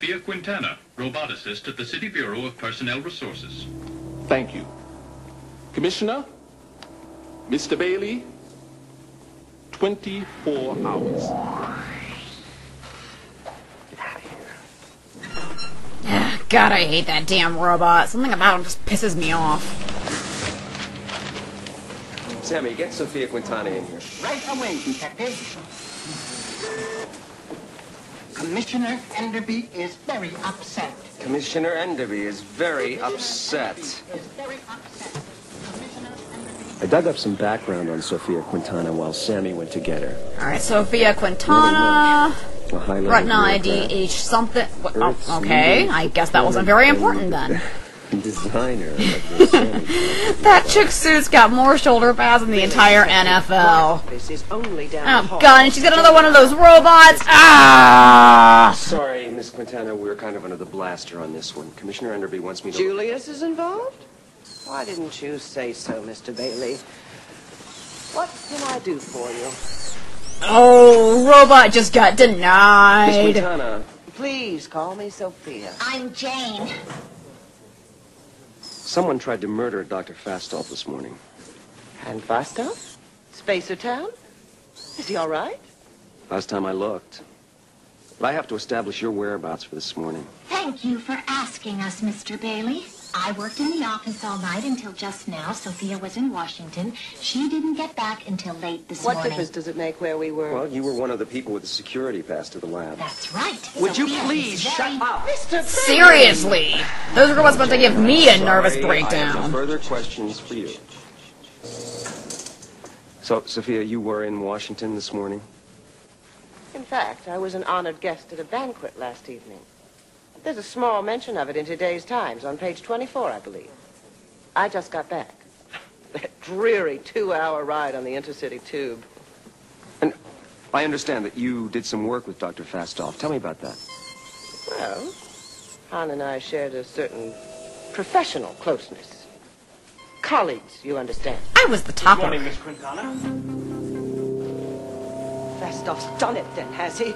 Sophia Quintana, roboticist at the City Bureau of Personnel Resources. Thank you. Commissioner, Mr. Bailey, 24 hours. God, I hate that damn robot. Something about him just pisses me off. Sammy, get Sophia Quintana in here. Right away, Detective. Commissioner Enderby is very upset. Commissioner Enderby is very upset. I dug up some background on Sophia Quintana while Sammy went to get her. Alright, Sophia Quintana. Retina ID something. Oh, okay, I guess that wasn't very important then. Designer. That chick suit's got more shoulder pads than the entire NFL. Oh god, and she's got another one of those robots. Ah! Sorry, Miss Quintana, we're kind of under the blaster on this one. Commissioner Enderby wants me to... Julius is involved? Why didn't you say so, Mr. Bailey? What can I do for you? Oh, robot just got denied. Miss Quintana. Please call me Sophia. I'm Jane. Someone tried to murder Dr. Fastolf this morning. And Fastolf? Spacer Town? Is he all right? Last time I looked. But I have to establish your whereabouts for this morning. Thank you for asking us, Mr. Bailey. I worked in the office all night until just now. Sophia was in Washington. She didn't get back until late this morning. What difference does it make where we were? Well, you were one of the people with the security pass to the lab. That's right. Would you please shut up? Mr. Bailey! Seriously, those robots about to give me a nervous I have breakdown. no further questions for you. So, Sophia, you were in Washington this morning? In fact, I was an honored guest at a banquet last evening. There's a small mention of it in today's Times, on page 24, I believe. I just got back. That dreary 2-hour ride on the intercity tube. And I understand that you did some work with Dr. Fastolf. Tell me about that. Well, Han and I shared a certain professional closeness. Colleagues, you understand. I was the topper. Good morning, Miss Quintana. Fastolf's done it then, has he?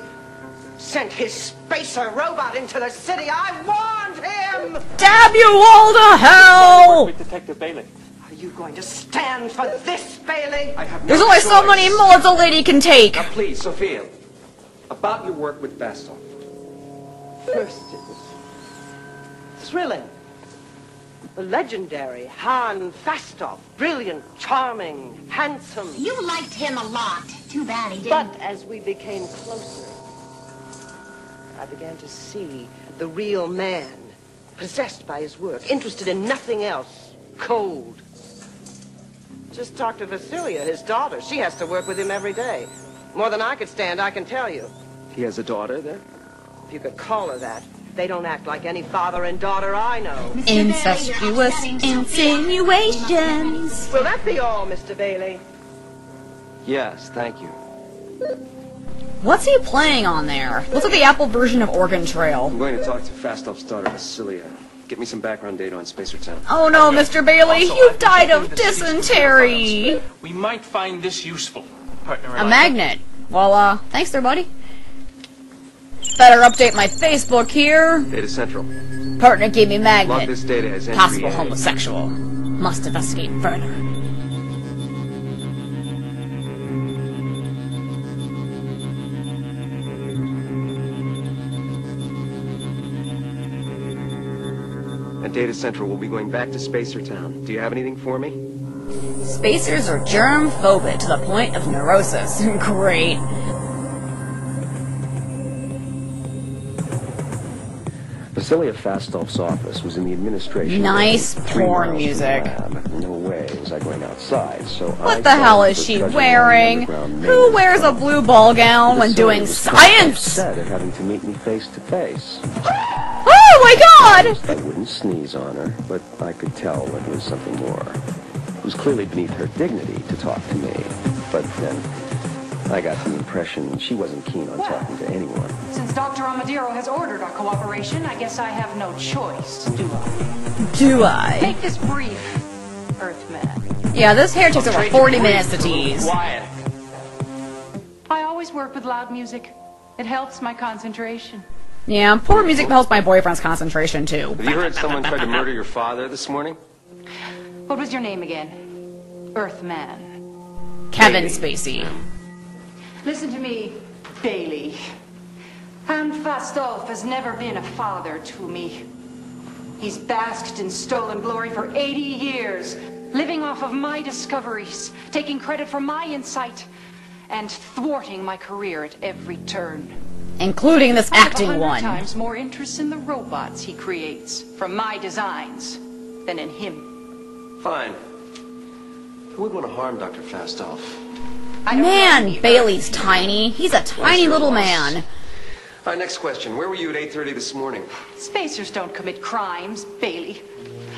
Sent his spacer robot into the city. I warned him! Damn you all to hell! With Detective Bailey. Are you going to stand for this, Bailey? I have There's no only so choice. many mullets a lady can take. Now, please, Sophia, about your work with Fastolf. First, it was thrilling. The legendary Han Fastolf. Brilliant, charming, handsome. You liked him a lot. Too bad he didn't. But as we became closer, I began to see the real man, possessed by his work, interested in nothing else, cold. Just talk to Vasilia, his daughter. She has to work with him every day. More than I could stand, I can tell you. He has a daughter there? If you could call her that. They don't act like any father and daughter I know. Incestuous insinuations. Will that be all, Mr. Bailey? Yes, thank you. What's he playing on there? Looks like the Apple version of Oregon Trail. I'm going to talk to Fastolf's daughter, Vasilia. Get me some background data on Spacer Town. Oh no, Mr. Bailey, Also, you've I've died of detected the deceased dysentery. files. We might find this useful, partner. A magnet. Well, thanks there, buddy. Better update my Facebook here. Data Central. Partner gave me Log magnet. this data as entry Possible A. homosexual. Must investigate further. At Data Central, we'll be going back to Spacer Town. Do you have anything for me? Spacers are germ-phobic to the point of neurosis. Great. Vasilia Fastolf's office was in the administration. Nice building, 3 porn miles from the music. lab. No way was I going outside, so What the hell is she wearing? Who wears a blue ball gown when doing science? Upset at having to meet me face to face. Oh my god! I wouldn't sneeze on her, but I could tell it was something more. It was clearly beneath her dignity to talk to me, but then I got the impression she wasn't keen on talking to anyone. Since Dr. Amadiro has ordered our cooperation, I guess I have no choice, do I? Do I? Make this brief, Earthman. Yeah, this hair takes over 40 minutes to tease. Quiet. I always work with loud music. It helps my concentration. Yeah, poor music helps my boyfriend's concentration, too. Have you heard someone tried to murder your father this morning? What was your name again? Earthman. Kevin Spacey. Listen to me, Bailey. Count Fastolf has never been a father to me. He's basked in stolen glory for 80 years, living off of my discoveries, taking credit for my insight, and thwarting my career at every turn. Including this acting I have 100 one. times more interest in the robots he creates from my designs than in him. Fine. Who would want to harm Dr. Fastolf? I don't know Man, any Bailey's Earth. tiny. He's a tiny your little loss. man. All right, next question. Where were you at 8:30 this morning? Spacers don't commit crimes, Bailey.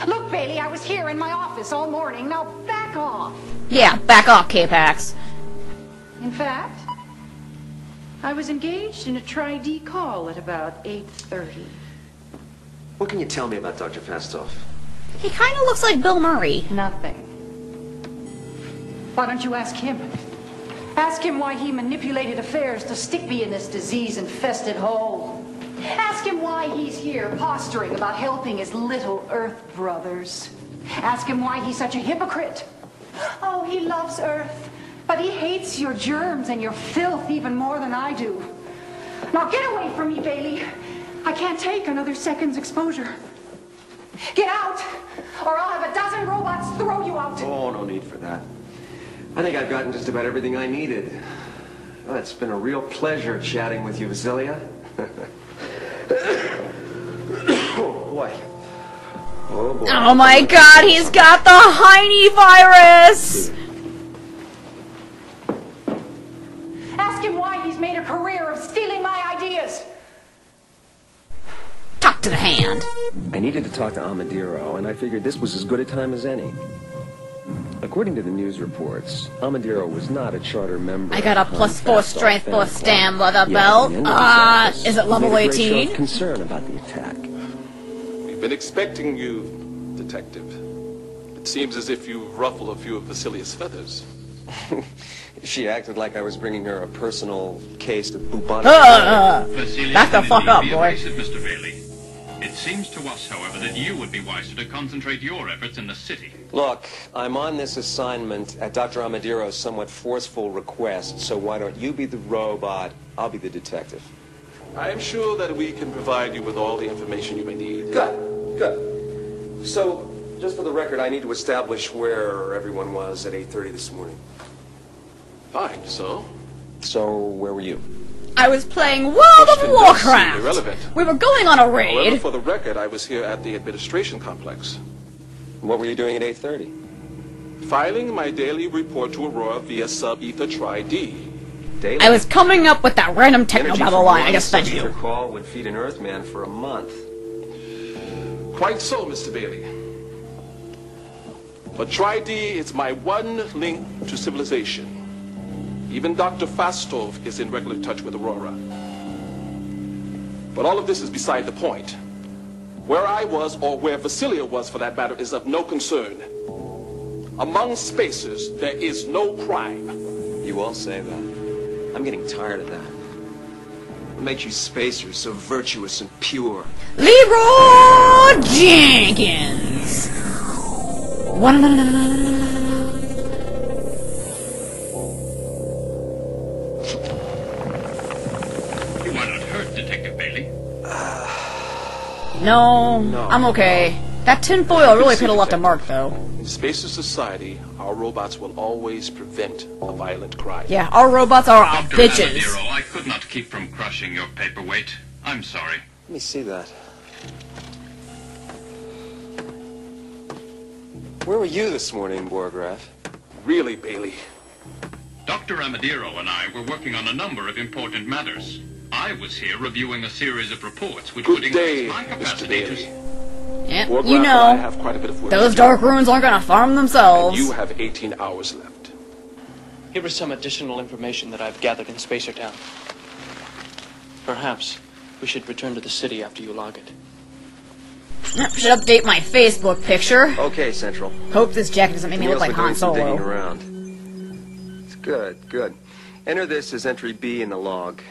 Look, Bailey, I was here in my office all morning. Now back off. Yeah, back off, K-Pax. In fact, I was engaged in a tri-D call at about 8:30. What can you tell me about Dr. Fastolf? He kind of looks like Bill Murray. Nothing. Why don't you ask him? Ask him why he manipulated affairs to stick me in this disease-infested hole. Ask him why he's here posturing about helping his little Earth brothers. Ask him why he's such a hypocrite. Oh, he loves Earth, but he hates your germs and your filth even more than I do. Now get away from me, Bailey. I can't take another second's exposure. Get out, or I'll have a dozen robots throw you out. Oh, no need for that. I think I've gotten just about everything I needed. Well, it's been a real pleasure chatting with you, Vasilia. Oh, boy. Oh, boy. Oh my god, he's got the Heine virus! Ask him why he's made a career of stealing my ideas. Talk to the hand. I needed to talk to Amadiro, and I figured this was as good a time as any. According to the news reports, Amadiro was not a charter member. I got a of +4 Fastolf strength fan for club. stand by the Yeah, belt. the end of his office Is it level made a great show 18? of concern about the attack. We've been expecting you, Detective. It seems as if you ruffled a few of Vasilia's feathers. She acted like I was bringing her a personal case of bubonic. Vasily Back the can fuck indeed up, be boy. evasive, Mr. Bailey. It seems to us, however, that you would be wiser to concentrate your efforts in the city. Look, I'm on this assignment at Dr. Amadiro's somewhat forceful request, so why don't you be the robot, I'll be the detective. I am sure that we can provide you with all the information you may need. Good, good. So, just for the record, I need to establish where everyone was at 8:30 this morning. Fine, so? So, where were you? I was playing World of Question does Warcraft! seem irrelevant. We were going on a However, raid. for the record, I was here at the administration complex, What were you doing at 8:30? filing my daily report to Aurora via sub-ether tri-D. Daily? I was coming up with that random techno Energy babble from line I one just fed sub-ether you. call would feed an Earthman for a month. Quite so, Mr. Bailey. But tri-D is my one link to civilization. Even Dr. Fastolf is in regular touch with Aurora. But all of this is beside the point. Where I was, or where Vasilia was for that matter, is of no concern. Among spacers, there is no crime. You all say that. I'm getting tired of that. What makes you spacers so virtuous and pure? Leroy Jenkins! You are not hurt, Detective Bailey. No, I'm okay. That tinfoil really could have left a mark, though. In Spacer Society, our robots will always prevent a violent crime. Yeah, our robots are our Dr. bitches. Amadiro, I could not keep from crushing your paperweight. I'm sorry. Let me see that. Where were you this morning, Borgraf? Really, Bailey? Dr. Amadiro and I were working on a number of important matters. I was here reviewing a series of reports which would Good day, increase my Mr. capacity Bailey. Yeah, Borgraf you and I know, have quite a bit of work those to do. dark runes aren't gonna farm themselves. You have 18 hours left. Here is some additional information that I've gathered in Spacertown. Perhaps we should return to the city after you log it. Should update my Facebook picture. Okay, Central. Hope this jacket doesn't make me look like Han Digging Solo. around. It's good, good. Enter this as entry B in the log.